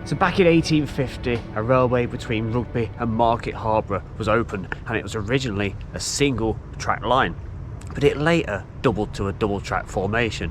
So back in 1850, a railway between Rugby and Market Harborough was opened, and it was originally a single track line, but it later doubled to a double track formation.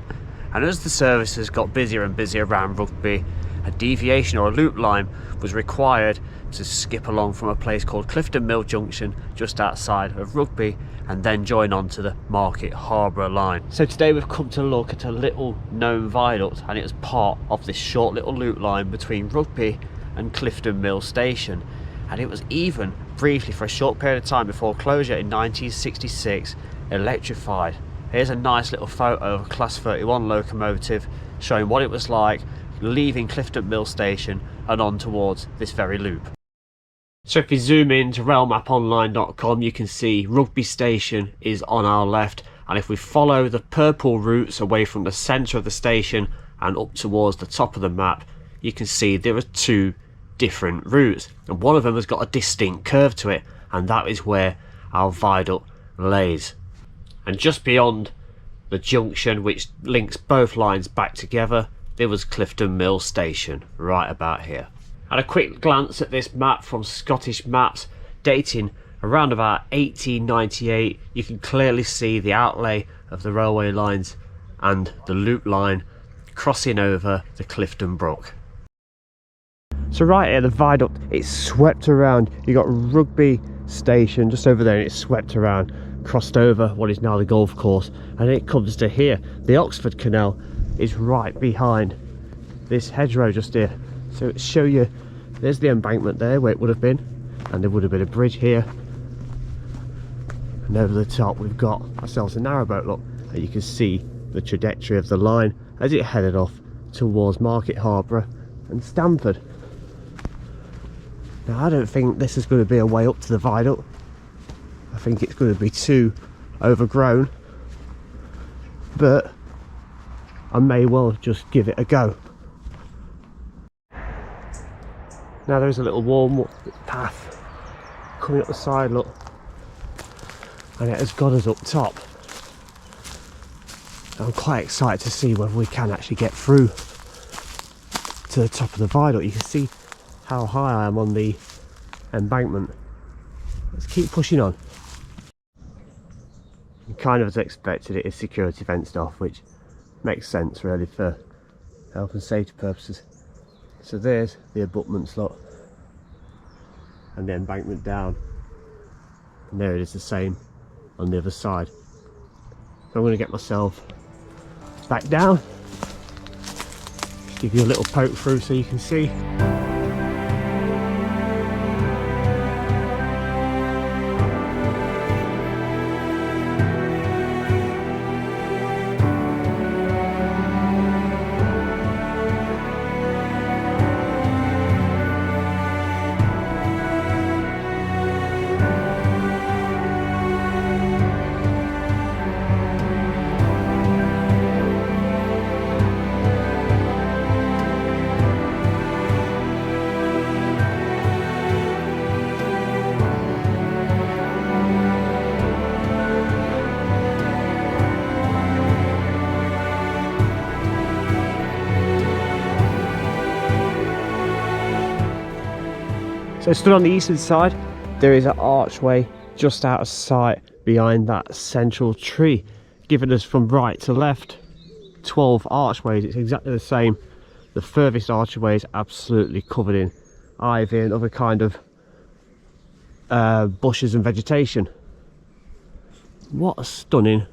And as the services got busier and busier around Rugby, a deviation or a loop line was required to skip along from a place called Clifton Mill Junction just outside of Rugby and then join on to the Market Harborough line. So today we've come to look at a little known viaduct, and it was part of this short little loop line between Rugby and Clifton Mill Station, and it was even briefly, for a short period of time before closure in 1966, electrified. Here's a nice little photo of a Class 31 locomotive showing what it was like leaving Clifton Mill Station and on towards this very loop. So if we zoom in to railmaponline.com, you can see Rugby Station is on our left, and if we follow the purple routes away from the centre of the station and up towards the top of the map, you can see there are two different routes, and one of them has got a distinct curve to it, and that is where our viaduct lays. And just beyond the junction which links both lines back together, there was Clifton Mill Station right about here. And a quick glance at this map from Scottish Maps dating around about 1898, you can clearly see the outlay of the railway lines and the loop line crossing over the Clifton Brook. So right here, the viaduct, it's swept around. You got Rugby Station just over there, and it's swept around, crossed over what is now the golf course, and it comes to here. The Oxford Canal is right behind this hedgerow just here. So to show you, there's the embankment there where it would have been, and there would have been a bridge here, and over the top we've got ourselves a narrowboat, look, and you can see the trajectory of the line as it headed off towards Market Harborough and Stamford. Now I don't think this is going to be a way up to the viaduct. I think it's going to be too overgrown, but I may well just give it a go. Now there is a little warm path coming up the side, look, and it has got us up top. I'm quite excited to see whether we can actually get through to the top of the viaduct. You can see how high I am on the embankment. Let's keep pushing on. And kind of as expected, it is security fenced off, which makes sense really for health and safety purposes. So there's the abutments, lot, and the embankment down, and there it is the same on the other side. So I'm going to get myself back down, just give you a little poke through so you can see. So stood on the eastern side, there is an archway just out of sight behind that central tree, giving us from right to left 12 archways. It's exactly the same. The furthest archway is absolutely covered in ivy and other kind of bushes and vegetation. What a stunning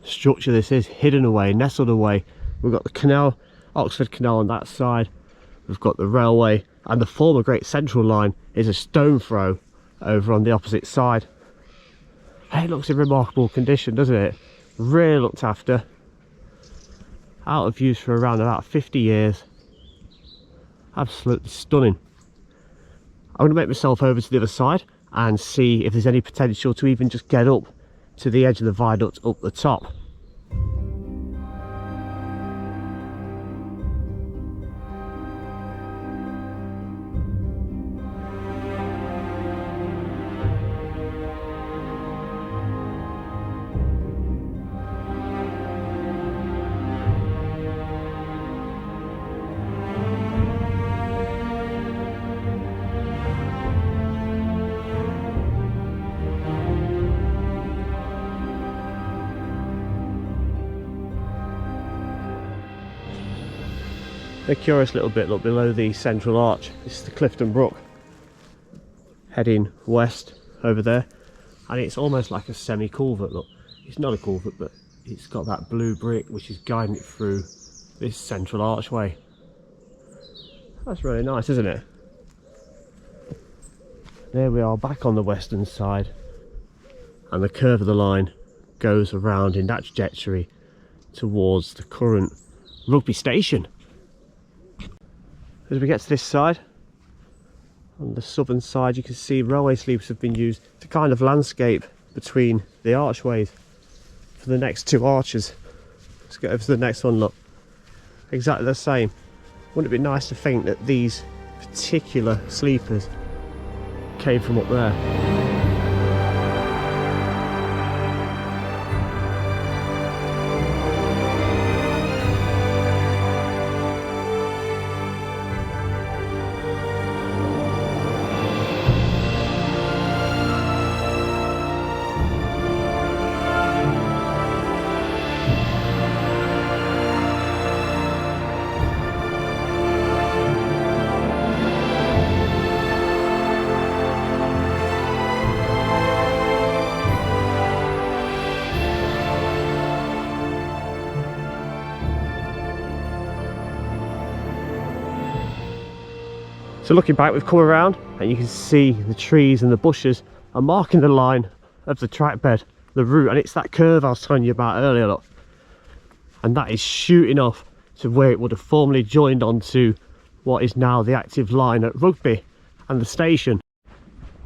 structure this is, hidden away, nestled away. We've got the canal, Oxford Canal on that side, we've got the railway, and the former Great Central Line is a stone throw over on the opposite side. It looks in remarkable condition, doesn't it? Really looked after. Out of use for around about 50 years. Absolutely stunning. I'm going to make myself over to the other side and see if there's any potential to even just get up to the edge of the viaduct up the top. A curious little bit, look, below the central arch. This is the Clifton Brook, heading west over there, and it's almost like a semi-culvert. Look, it's not a culvert, but it's got that blue brick which is guiding it through this central archway. That's really nice, isn't it? There we are, back on the western side, and the curve of the line goes around in that trajectory towards the current Rugby station. As we get to this side, on the southern side, you can see railway sleepers have been used to kind of landscape between the archways for the next two arches. Let's get over to the next one. Look, exactly the same. Wouldn't it be nice to think that these particular sleepers came from up there? So looking back, we've come around and you can see the trees and the bushes are marking the line of the track bed, the route, and it's that curve I was telling you about earlier, look. And that is shooting off to where it would have formerly joined onto what is now the active line at Rugby and the station.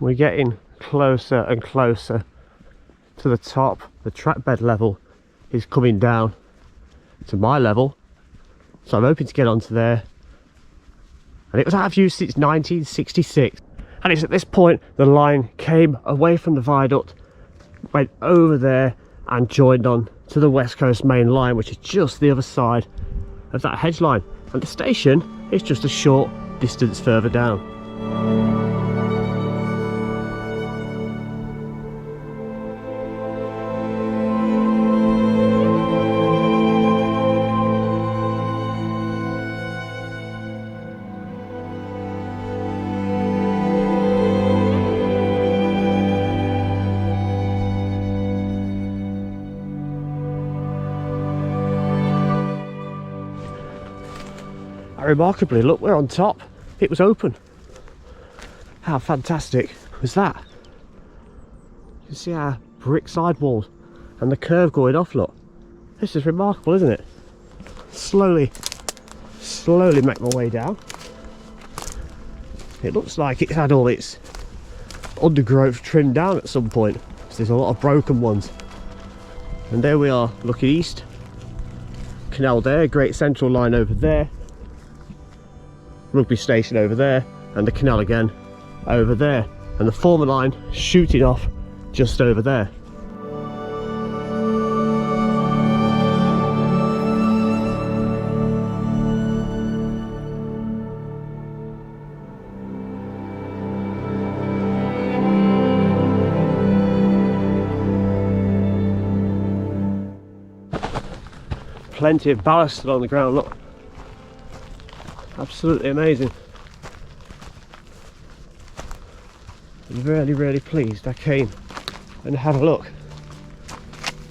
We're getting closer and closer to the top. The track bed level is coming down to my level, so I'm hoping to get onto there. And it was out of use since 1966, and it's at this point the line came away from the viaduct, went over there and joined on to the West Coast main line, which is just the other side of that hedge line, and the station is just a short distance further down. Remarkably, look, we're on top. It was open. How fantastic was that? You can see our brick sidewalls and the curve going off, look. This is remarkable, isn't it? Slowly make my way down. It looks like it had all its undergrowth trimmed down at some point, so there's a lot of broken ones. And there we are, looking east. Canal there, Great Central Line over there. Rugby station over there, and the canal again over there, and the former line shooting off just over there. Plenty of ballast on the ground, look. Absolutely amazing. I'm really pleased I came and had a look.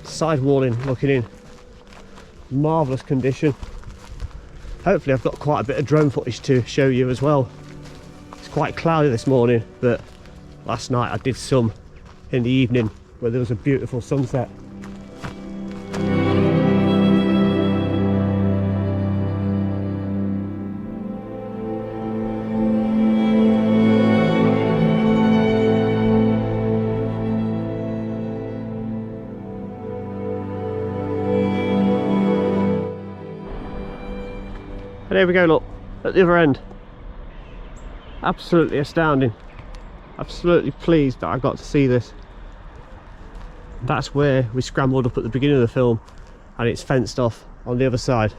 Sidewalling looking in marvellous condition. Hopefully I've got quite a bit of drone footage to show you as well. It's quite cloudy this morning, but last night I did some in the evening where there was a beautiful sunset. And here we go, look, at the other end. Absolutely astounding. Absolutely pleased that I got to see this. That's where we scrambled up at the beginning of the film, and it's fenced off on the other side.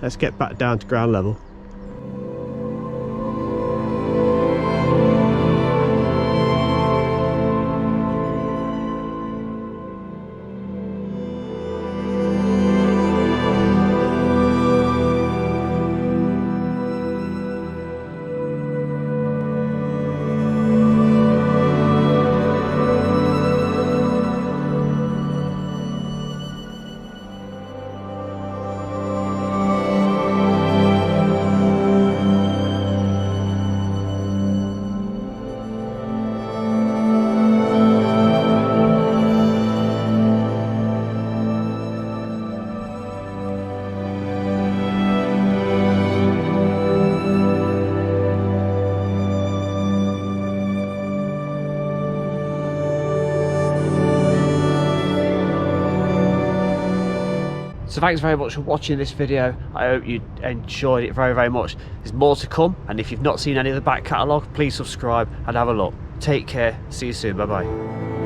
Let's get back down to ground level. So thanks very much for watching this video. I hope you enjoyed it very much. There's more to come, and if you've not seen any of the back catalogue, please subscribe and have a look. Take care, see you soon, bye bye.